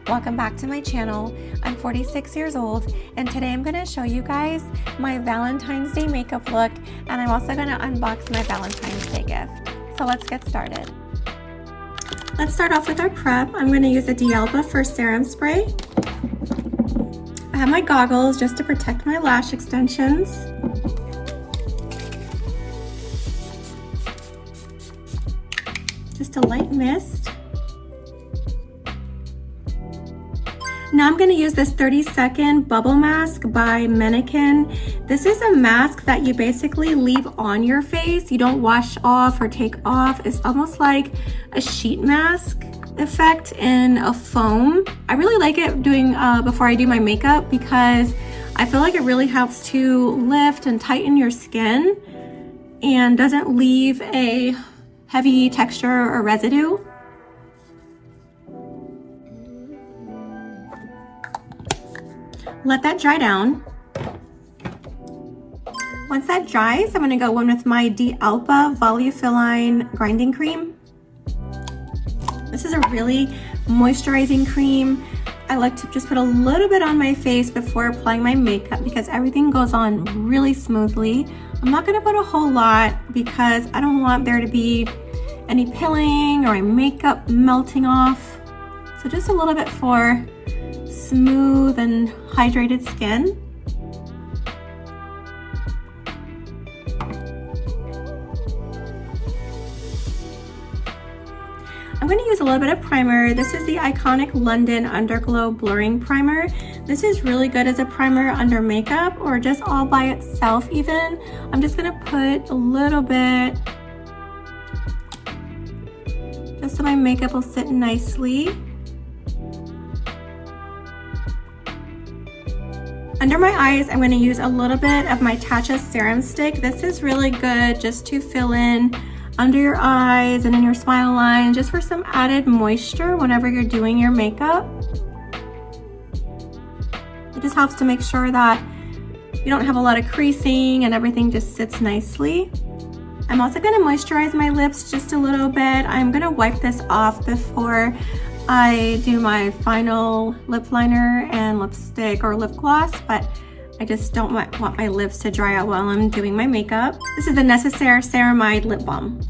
Welcome back to my channel. I'm 46 years old and today I'm going to show you guys my Valentine's Day makeup look, and I'm also going to unbox my Valentine's Day gift. So let's get started. Let's start off with our prep. I'm going to use a D'Alba First Serum Spray. I have my goggles just to protect my lash extensions. Just a light mist. Now I'm going to use this 30-second bubble mask by Mannequin. This is a mask that you basically leave on your face. You don't wash off or take off. It's almost like a sheet mask effect in a foam. I really like it doing before I do my makeup because I feel like it really helps to lift and tighten your skin and doesn't leave a heavy texture or residue. Let that dry down. Once that dries, I'm going to go in with my D'Alba Volufiline grinding cream. This is a really moisturizing cream. I like to just put a little bit on my face before applying my makeup because everything goes on really smoothly. I'm not going to put a whole lot because I don't want there to be any pilling or my makeup melting off. So just a little bit for smooth and hydrated skin. I'm going to use a little bit of primer. This is the iconic London Underglow Blurring Primer. This is really good as a primer under makeup or just all by itself even. I'm just going to put a little bit just so my makeup will sit nicely. Under my eyes, I'm going to use a little bit of my Tatcha Serum Stick. This is really good just to fill in under your eyes and in your smile line, just for some added moisture whenever you're doing your makeup. It just helps to make sure that you don't have a lot of creasing and everything just sits nicely. I'm also going to moisturize my lips just a little bit. I'm going to wipe this off before I do my final lip liner and lipstick or lip gloss, but I just don't want my lips to dry out while I'm doing my makeup. This is the Necessaire Ceramide Lip Balm.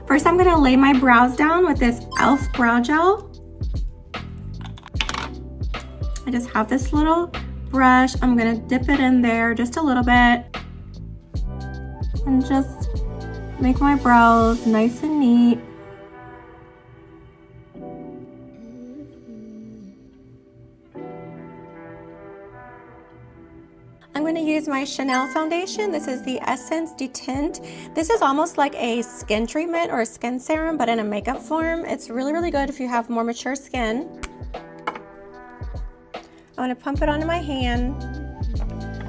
First, I'm going to lay my brows down with this e.l.f. brow gel. I just have this little brush. I'm going to dip it in there just a little bit and just make my brows nice and neat. I'm going to use my Chanel foundation. This is the Essence Detint. This is almost like a skin treatment or a skin serum, but in a makeup form. It's really, really good if you have more mature skin. I'm going to pump it onto my hand.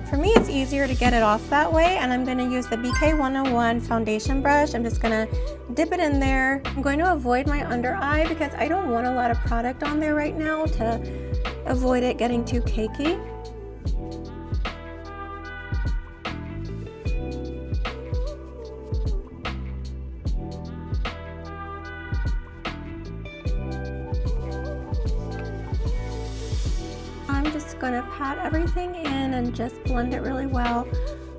For me, it's easier to get it off that way, and I'm going to use the BK 101 foundation brush. I'm just going to dip it in there. I'm going to avoid my under eye because I don't want a lot of product on there right now to avoid it getting too cakey. I'm just going to pat everything in and just blend it really well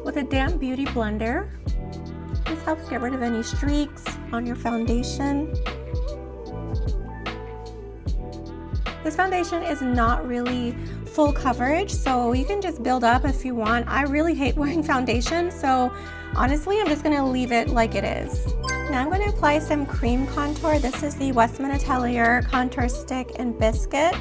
with a damp beauty blender. This helps get rid of any streaks on your foundation. This foundation is not really full coverage, so you can just build up if you want. I really hate wearing foundation, so honestly, I'm just going to leave it like it is. Now I'm going to apply some cream contour. This is the Westman Atelier Contour Stick in Biscuit.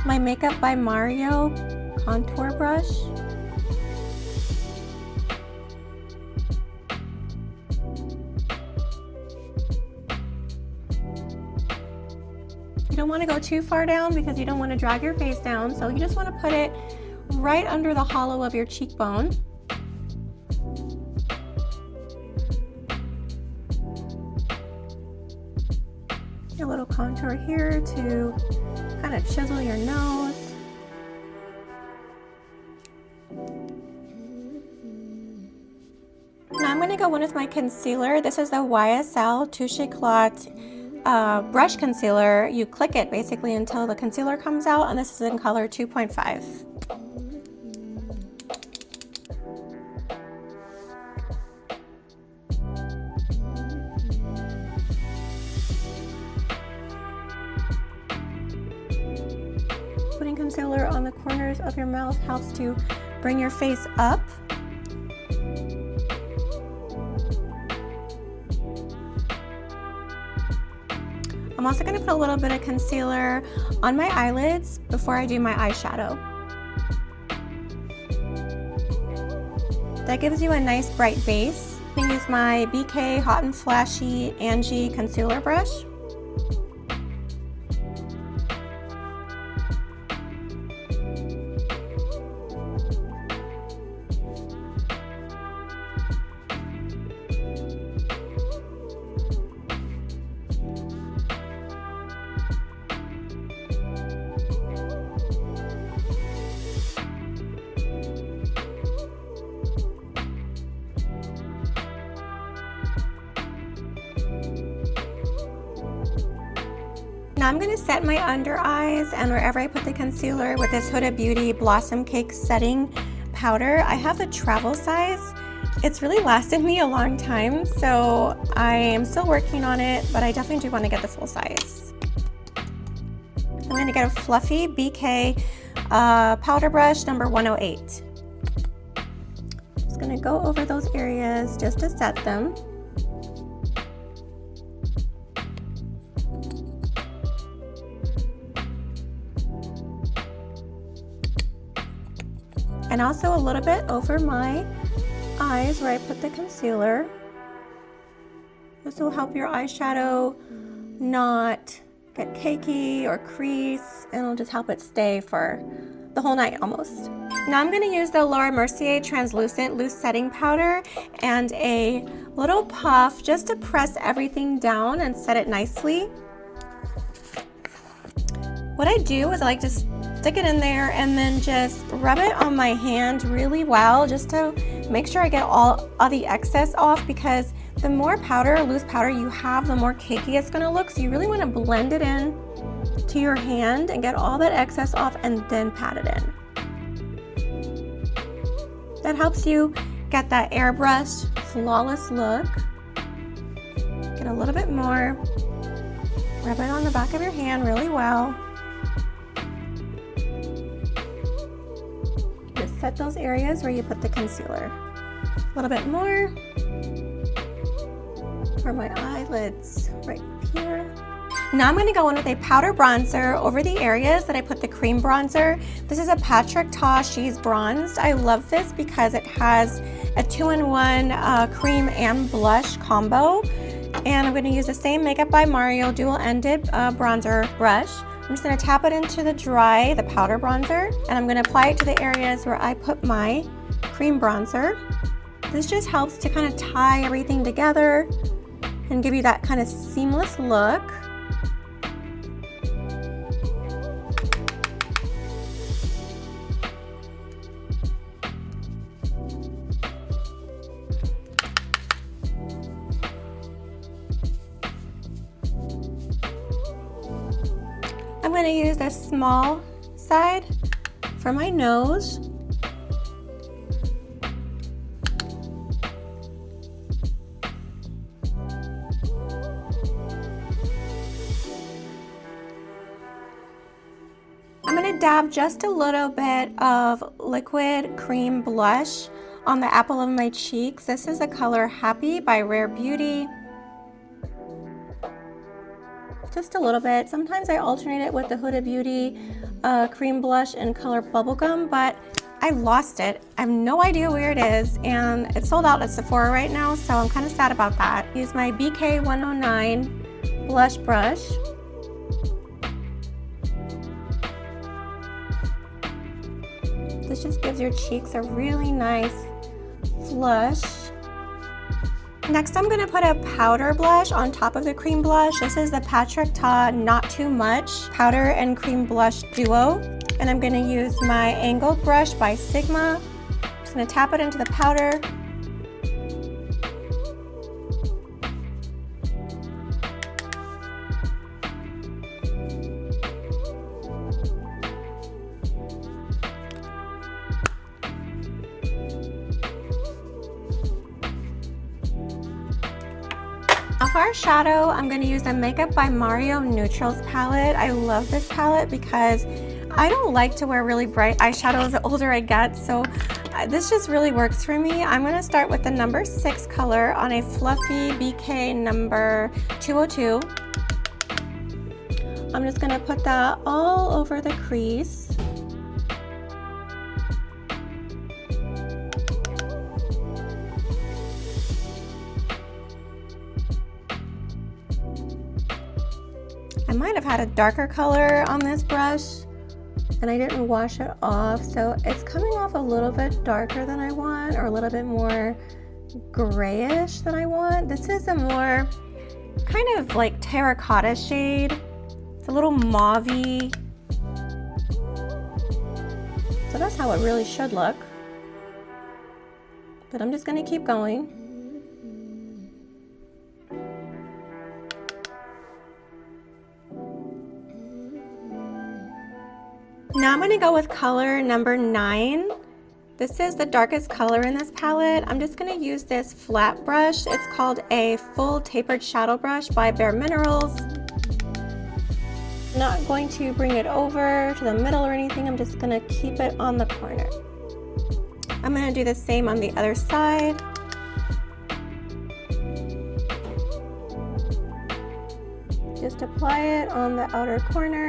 My Makeup by Mario contour brush. You don't want to go too far down because you don't want to drag your face down, so you just want to put it right under the hollow of your cheekbone. A little contour here to kind of chisel your nose. Now I'm going to go in with my concealer. This is the YSL Touche Éclat brush concealer. You click it basically until the concealer comes out, and this is in color 2.5. Putting concealer on the corners of your mouth helps to bring your face up. I'm also going to put a little bit of concealer on my eyelids before I do my eyeshadow. That gives you a nice bright base. I'm going to use my BK Hot and Flashy Angie concealer brush. Now I'm going to set my under eyes and wherever I put the concealer with this Huda Beauty Blossom Cake setting powder. I have the travel size. It's really lasted me a long time, so I am still working on it, but I definitely do want to get the full size. I'm going to get a fluffy BK powder brush number 108. Just going to go over those areas just to set them. And also a little bit over my eyes where I put the concealer. This will help your eyeshadow not get cakey or crease, and it'll just help it stay for the whole night almost. Now I'm going to use the Laura Mercier Translucent Loose Setting Powder and a little puff just to press everything down and set it nicely. What I do is I like to stick it in there and then just rub it on my hand really well just to make sure I get all of the excess off, because the more powder, loose powder you have, the more cakey it's going to look. So you really want to blend it in to your hand and get all that excess off and then pat it in. That helps you get that airbrushed, flawless look. Get a little bit more. Rub it on the back of your hand really well. Just set those areas where you put the concealer. A little bit more for my eyelids right here. Now I'm going to go in with a powder bronzer over the areas that I put the cream bronzer. This is a Patrick Ta She's Bronzed. I love this because it has a 2-in-1 cream and blush combo. And I'm going to use the same Makeup by Mario dual-ended bronzer brush. I'm just going to tap it into the powder bronzer, and I'm going to apply it to the areas where I put my cream bronzer. This just helps to kind of tie everything together and give you that kind of seamless look. I'm going to use the small side for my nose. I'm going to dab just a little bit of liquid cream blush on the apple of my cheeks. This is the color Happy by Rare Beauty. Just a little bit. Sometimes I alternate it with the Huda Beauty cream blush in color Bubblegum, but I lost it. I have no idea where it is, and it's sold out at Sephora right now, so I'm kind of sad about that. Use my BK 109 blush brush. This just gives your cheeks a really nice flush. Next, I'm going to put a powder blush on top of the cream blush. This is the Patrick Ta Not Too Much Powder and Cream Blush Duo. And I'm going to use my angled brush by Sigma. I'm just going to tap it into the powder. Now for our shadow, I'm going to use a Makeup by Mario Neutrals palette. I love this palette because I don't like to wear really bright eyeshadows the older I get, so this just really works for me. I'm going to start with the number 6 color on a fluffy BK number 202. I'm just going to put that all over the crease. I might have had a darker color on this brush and I didn't wash it off, so it's coming off a little bit darker than I want, or a little bit more grayish than I want. This is a more kind of like terracotta shade. It's a little mauve-y. So that's how it really should look. But I'm just going to keep going. Now I'm going to go with color number 9. This is the darkest color in this palette. I'm just going to use this flat brush. It's called a Full Tapered Shadow Brush by Bare Minerals. I'm not going to bring it over to the middle or anything. I'm just going to keep it on the corner. I'm going to do the same on the other side. Just apply it on the outer corner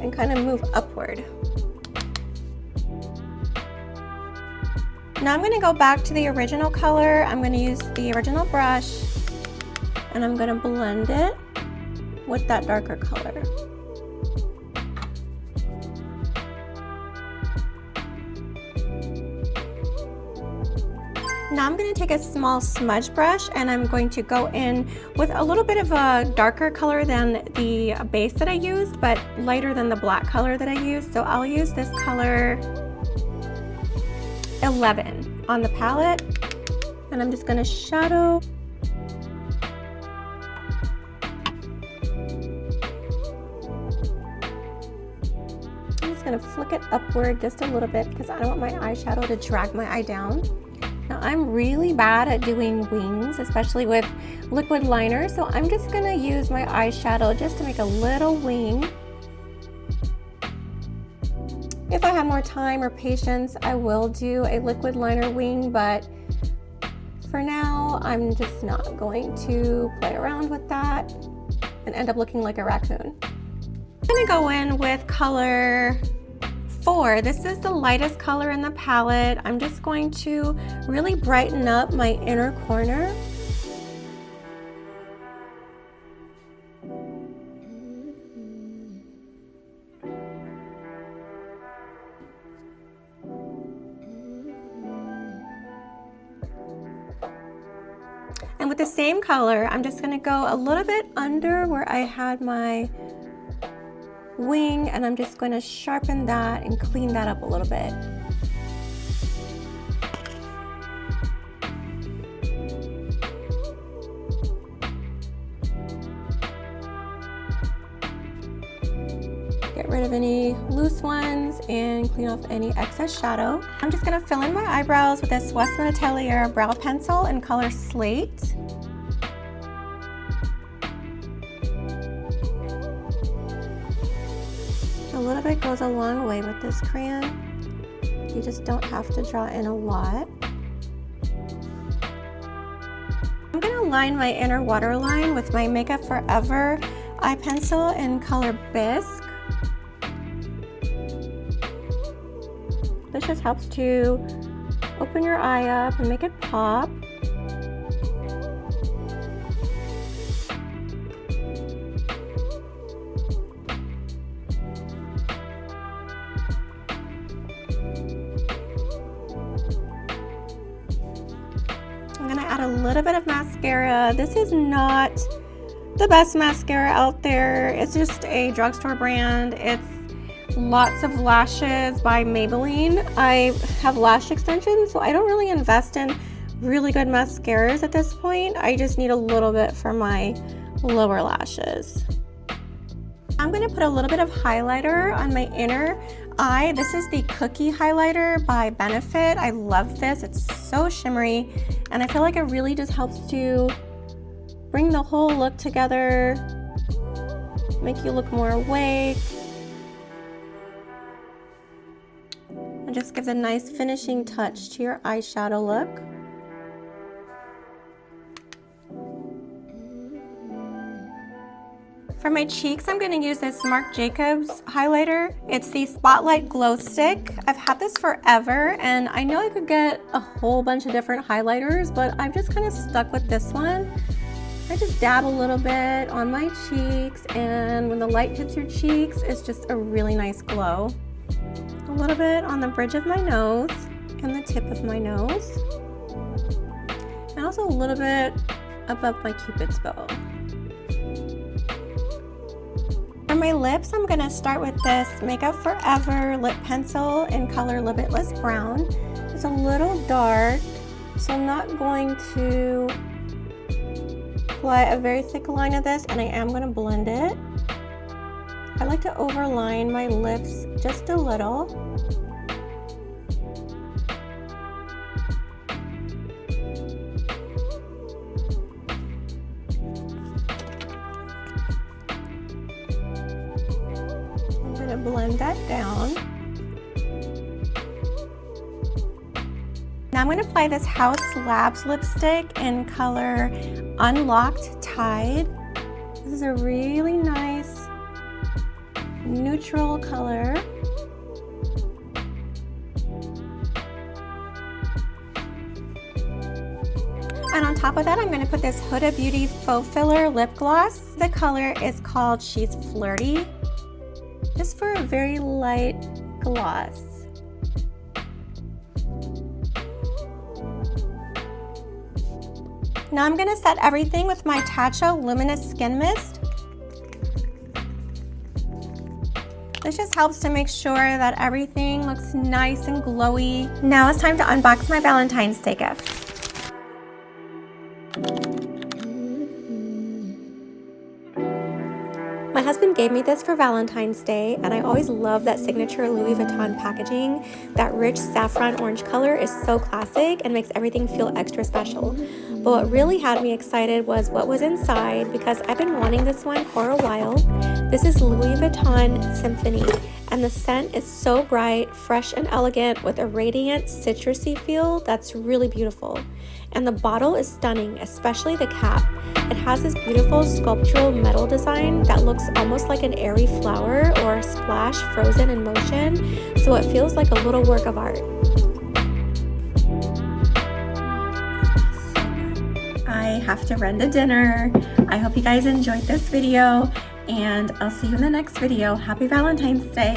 and kind of move upward. Now I'm going to go back to the original color. I'm going to use the original brush and I'm going to blend it with that darker color. Now I'm going to take a small smudge brush and I'm going to go in with a little bit of a darker color than the base that I used, but lighter than the black color that I used. So I'll use this color 11 on the palette, and I'm just going to shadow. I'm just going to flick it upward just a little bit because I don't want my eyeshadow to drag my eye down. Now I'm really bad at doing wings, especially with liquid liner, so I'm just going to use my eyeshadow just to make a little wing. If I have more time or patience, I will do a liquid liner wing, but for now, I'm just not going to play around with that and end up looking like a raccoon. I'm going to go in with color 4. This is the lightest color in the palette. I'm just going to really brighten up my inner corner. And with the same color, I'm just going to go a little bit under where I had my wing, and I'm just going to sharpen that and clean that up a little bit. Get rid of any loose ones and clean off any excess shadow. I'm just going to fill in my eyebrows with this Westman Atelier brow pencil in color Slate. A little bit goes a long way with this crayon. You just don't have to draw in a lot. I'm going to line my inner waterline with my Makeup Forever eye pencil in color Bisque. This just helps to open your eye up and make it pop. I'm going to add put a little bit of mascara. This is not the best mascara out there. It's just a drugstore brand. It's Lots of Lashes by Maybelline. I have lash extensions, so I don't really invest in really good mascaras at this point. I just need a little bit for my lower lashes. I'm going to put a little bit of highlighter on my inner eye. This is the Cookie highlighter by Benefit. I love this. It's so shimmery, and I feel like it really just helps to bring the whole look together, make you look more awake. It just gives a nice finishing touch to your eyeshadow look. For my cheeks, I'm going to use this Marc Jacobs highlighter. It's the Spotlight Glow Stick. I've had this forever, and I know I could get a whole bunch of different highlighters, but I'm just kind of stuck with this one. I just dab a little bit on my cheeks, and when the light hits your cheeks, it's just a really nice glow. A little bit on the bridge of my nose and the tip of my nose, and also a little bit above my Cupid's bow. For my lips, I'm going to start with this Makeup Forever lip pencil in color Limitless Brown. It's a little dark, so I'm not going to apply a very thick line of this, and I am going to blend it. I like to overline my lips just a little. Blend that down. Now I'm going to apply this Haus Labs lipstick in color Unlocked Tide. This is a really nice neutral color. And on top of that, I'm going to put this Huda Beauty Faux Filler Lip Gloss. The color is called She's Flirty, just for a very light gloss. Now I'm going to set everything with my Tatcha Luminous Skin Mist. This just helps to make sure that everything looks nice and glowy. Now it's time to unbox my Valentine's Day gift. My husband gave me this for Valentine's Day, and I always love that signature Louis Vuitton packaging. That rich saffron orange color is so classic and makes everything feel extra special. But what really had me excited was what was inside, because I've been wanting this one for a while. This is Louis Vuitton Symphony, and the scent is so bright, fresh, and elegant with a radiant citrusy feel that's really beautiful. And the bottle is stunning, especially the cap. It has this beautiful sculptural metal design that looks almost like an airy flower or a splash frozen in motion, so it feels like a little work of art. I have to run to dinner. I hope you guys enjoyed this video, and I'll see you in the next video. Happy Valentine's Day.